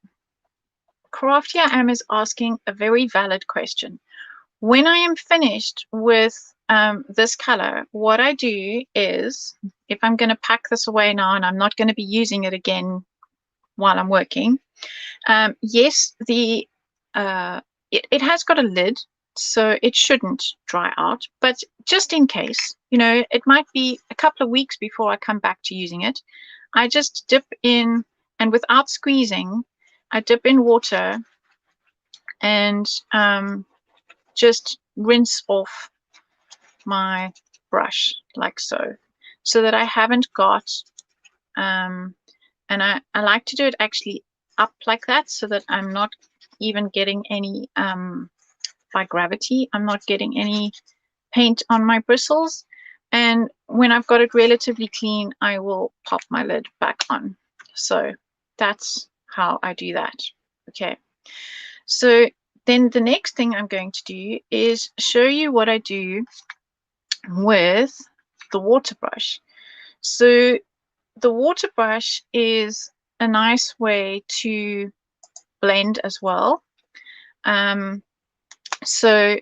Crafty I Am is asking a very valid question. When I am finished with this color, what I do is, if I'm going to pack this away now and I'm not going to be using it again while I'm working, yes, it has got a lid, so it shouldn't dry out, but just in case, you know, it might be a couple of weeks before I come back to using it. I just dip in, and without squeezing, I dip in water and just rinse off my brush like so, so that I haven't got, and I like to do it actually up like that, so that I'm not even getting any, by gravity, I'm not getting any paint on my bristles. And when I've got it relatively clean, I will pop my lid back on. So that's how I do that. Okay, so then the next thing I'm going to do is show you what I do with the water brush. So the water brush is a nice way to blend as well. So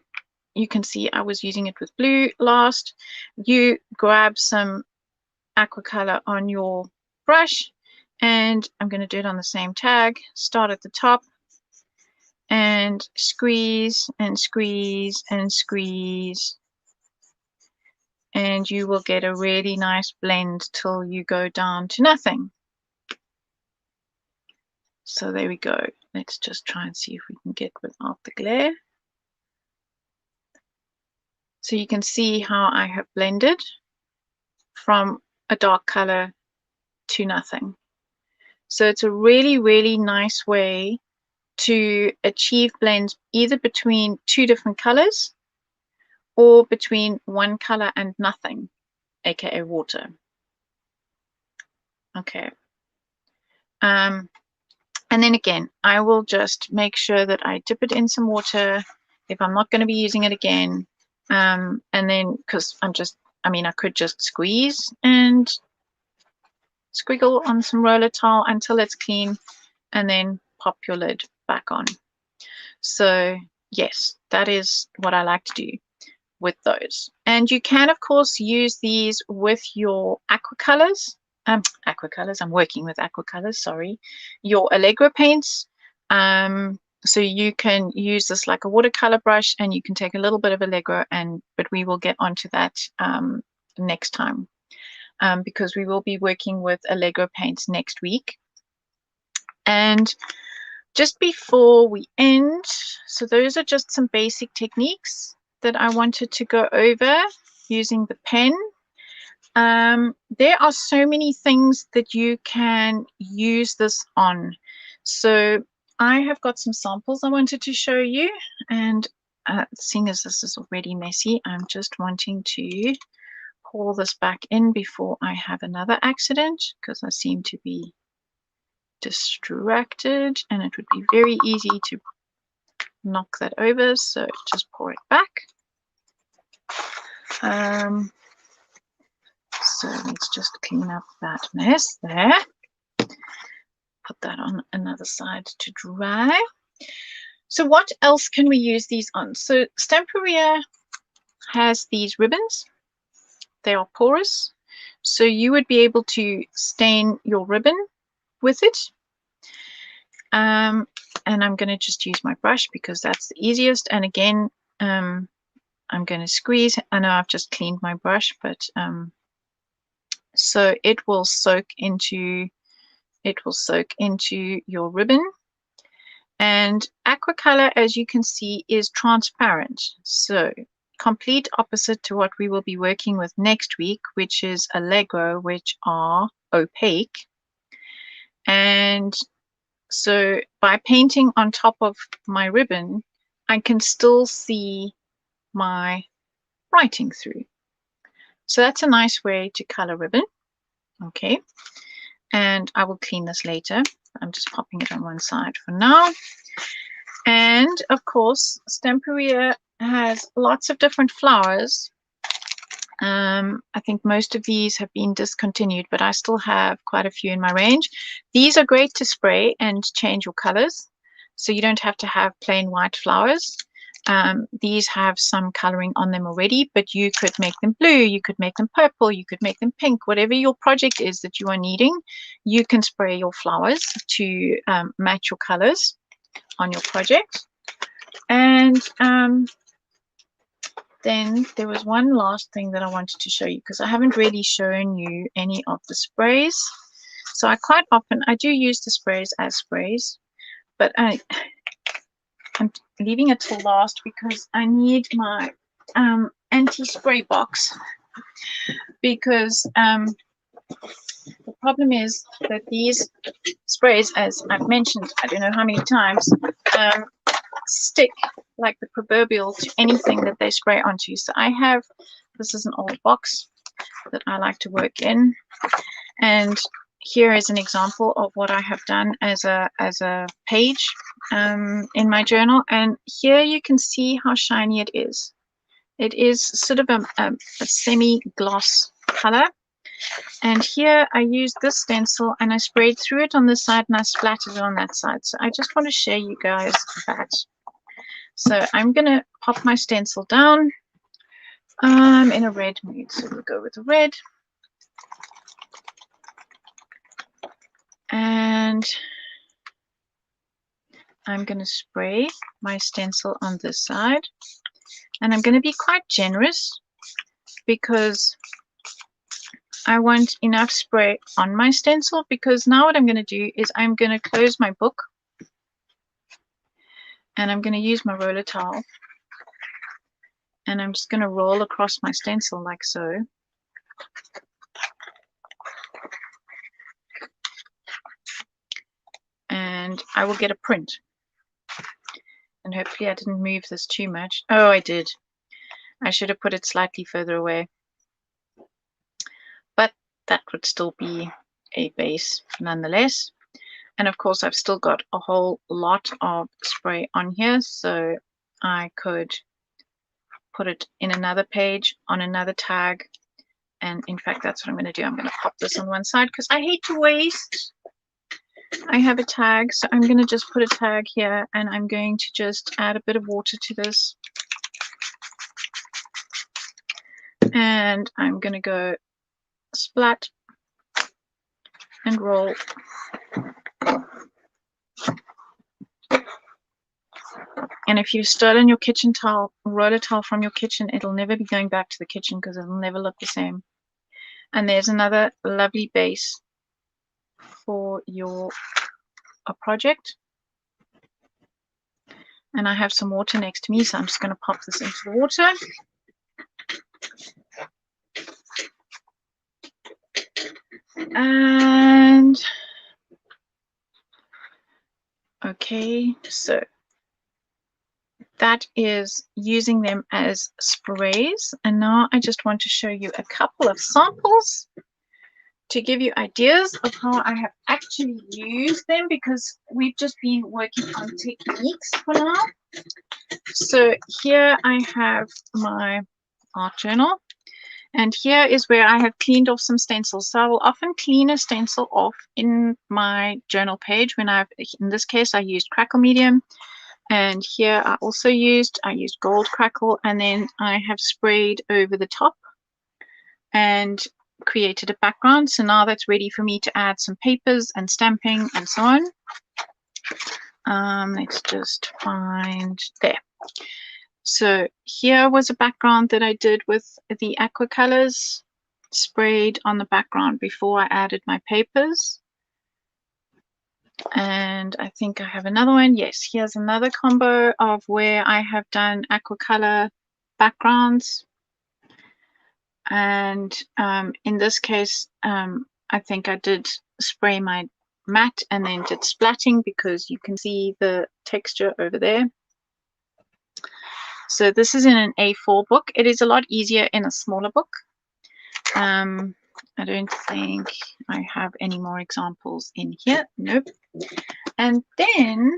you can see I was using it with blue last. You grab some aqua color on your brush, and I'm going to do it on the same tag. Start at the top and squeeze and squeeze and squeeze, and you will get a really nice blend till you go down to nothing. So there we go. Let's just try and see if we can get without the glare. So you can see how I have blended from a dark color to nothing. So it's a really, really nice way to achieve blends either between two different colors or between one color and nothing, aka water. Okay. And then again, I will just make sure that I dip it in some water if I'm not going to be using it again. And then, because I could just squeeze and squiggle on some roller towel until it's clean, and then pop your lid back on. So yes, that is what I like to do with those. And you can, of course, use these with your aqua colors. I'm working with aqua colors, sorry. Your Allegro paints. So you can use this like a watercolor brush, and you can take a little bit of Allegro, but we will get onto that next time, because we will be working with Allegro paints next week. And just before we end, so those are just some basic techniques that I wanted to go over using the pen. There are so many things that you can use this on. So I have got some samples I wanted to show you, and seeing as this is already messy, I'm just wanting to pour this back in before I have another accident, because I seem to be distracted, and it would be very easy to knock that over. So just pour it back. So let's just clean up that mess there. Put that on another side to dry. So what else can we use these on? So Stamperia has these ribbons. They are porous, so you would be able to stain your ribbon with it. And I'm going to just use my brush because that's the easiest. And again, I'm I'm going to squeeze. I know I've just cleaned my brush, but so it will soak into your ribbon. And aqua color, as you can see, is transparent. So complete opposite to what we will be working with next week, which is Allegro, which are opaque. And so by painting on top of my ribbon, I can still see my writing through. So that's a nice way to color ribbon. Okay. And I will clean this later. I'm just popping it on one side for now. And of course, Stamperia has lots of different flowers. I think most of these have been discontinued, but I still have quite a few in my range. These are great to spray and change your colors, so you don't have to have plain white flowers. These have some coloring on them already, but you could make them blue, you could make them purple, you could make them pink. Whatever your project is that you are needing, you can spray your flowers to match your colors on your project. And then there was one last thing that I wanted to show you, because I haven't really shown you any of the sprays. So I quite often, I do use the sprays as sprays, but I'm leaving it till last because I need my anti-spray box, because the problem is that these sprays, as I've mentioned, I don't know how many times, stick like the proverbial to anything that they spray onto. So I have, this is an old box that I like to work in, and here is an example of what I have done as a page in my journal. And here you can see how shiny it is. It is sort of a semi-gloss color. And here I used this stencil and I sprayed through it on this side and I splattered it on that side. So I just want to share you guys that. So I'm going to pop my stencil down. I'm in a red mood, so we'll go with the red. And I'm going to spray my stencil on this side. And I'm going to be quite generous because I want enough spray on my stencil, because now what I'm going to do is I'm going to close my book and I'm going to use my roller towel and I'm just going to roll across my stencil like so. And I will get a print. And hopefully I didn't move this too much. Oh, I did. I should have put it slightly further away. But that would still be a base nonetheless. And of course, I've still got a whole lot of spray on here, so I could put it in another page, on another tag. And in fact, that's what I'm going to do. I'm going to pop this on one side because I hate to waste. I have a tag, so I'm going to just put a tag here, and I'm going to just add a bit of water to this. And I'm going to go splat and roll. And if you've stolen your kitchen towel, roller towel from your kitchen, it'll never be going back to the kitchen because it'll never look the same. And there's another lovely base for your project. And I have some water next to me, so I'm just going to pop this into the water. And okay, so that is using them as sprays. And now I just want to show you a couple of samples to give you ideas of how I have actually used them, because we've just been working on techniques for now. So here I have my art journal, and here is where I have cleaned off some stencils. So I will often clean a stencil off in my journal page when in this case, I used crackle medium. And here I also used gold crackle, and then I have sprayed over the top and created a background. So now that's ready for me to add some papers and stamping and so on. Let's just find there. So here was a background that I did with the aqua colors sprayed on the background before I added my papers. And I think I have another one. Yes, here's another combo of where I have done aqua color backgrounds. And in this case, I think I did spray my matte and then did splatting because you can see the texture over there. So this is in an A4 book. It is a lot easier in a smaller book. I don't think I have any more examples in here. Nope. And then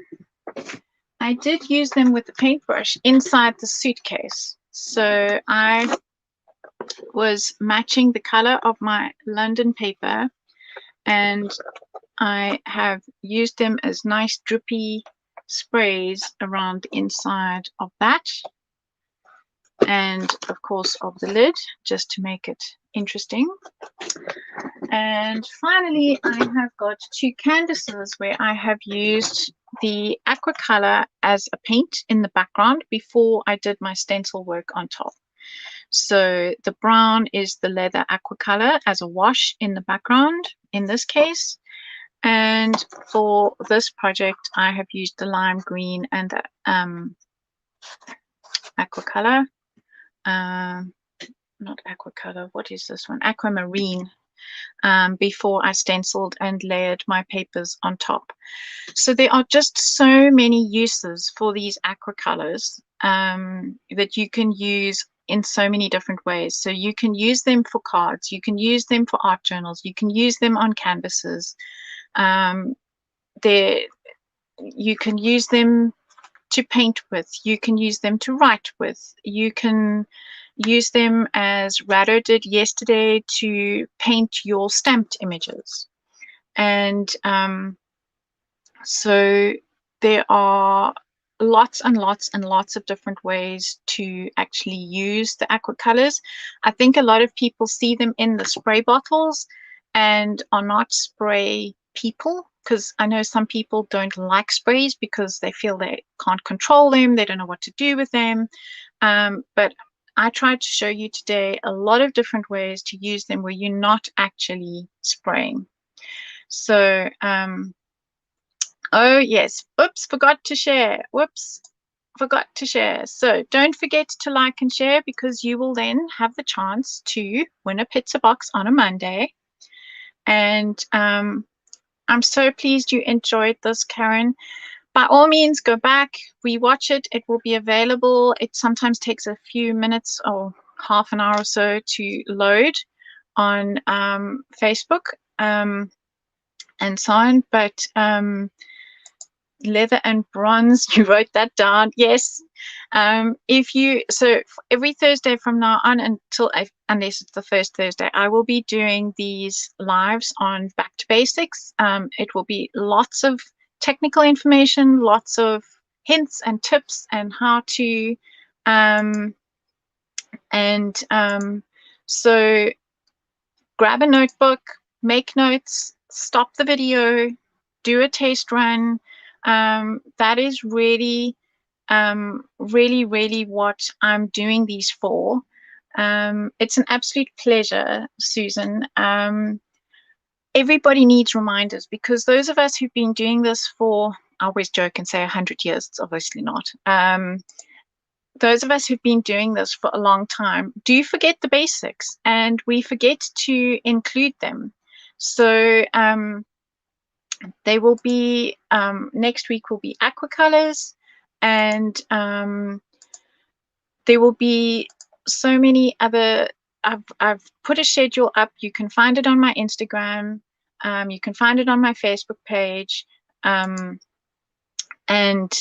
I did use them with the paintbrush inside the suitcase. So I was matching the color of my London paper, and I have used them as nice drippy sprays around the inside of that, and of course of the lid, just to make it interesting. And finally, I have got two canvases where I have used the aqua color as a paint in the background before I did my stencil work on top. So the brown is the leather aqua color as a wash in the background in this case. And for this project, I have used the lime green and the aqua color. Not aqua color, what is this one? Aquamarine. Before I stenciled and layered my papers on top. So there are just so many uses for these aqua colors that you can use in so many different ways. So you can use them for cards, you can use them for art journals, you can use them on canvases. You can use them to paint with, you can use them to write with, you can use them as Rado did yesterday to paint your stamped images. And so there are lots and lots and lots of different ways to actually use the aqua colors. I think a lot of people see them in the spray bottles and are not spray people, because I know some people don't like sprays because they feel they can't control them, they don't know what to do with them. But I tried to show you today a lot of different ways to use them where you're not actually spraying. So, oh yes, oops, forgot to share. Whoops, forgot to share. So don't forget to like and share, because you will then have the chance to win a pizza box on a Monday. And I'm so pleased you enjoyed this, Karen. By all means, go back, rewatch it. It will be available. It sometimes takes a few minutes or half an hour or so to load on Facebook and so on. But leather and bronze, you wrote that down. Yes. So every Thursday from now on until, unless it's the first Thursday, I will be doing these lives on Back to Basics. It will be lots of technical information, lots of hints and tips and how to so grab a notebook, make notes, stop the video, do a taste run. That is really really what I'm doing these for. It's an absolute pleasure, Susan. Everybody needs reminders, because those of us who've been doing this for, I always joke and say 100 years, it's obviously not. Those of us who've been doing this for a long time do forget the basics, and we forget to include them. So they will be, next week will be aqua colors, and there will be so many other, I've put a schedule up. You can find it on my Instagram. You can find it on my Facebook page. And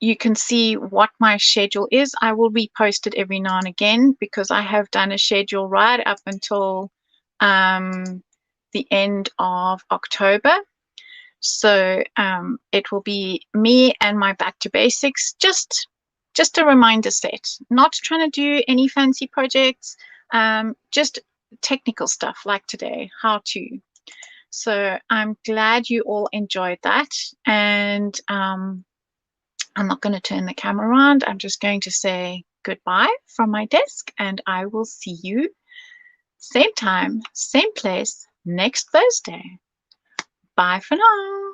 you can see what my schedule is. I will repost it every now and again, because I have done a schedule right up until the end of October. So it will be me and my Back to Basics, just a reminder set, not trying to do any fancy projects, just technical stuff like today, how to. So I'm glad you all enjoyed that. And I'm not going to turn the camera around. I'm just going to say goodbye from my desk, and I will see you same time, same place next Thursday. Bye for now.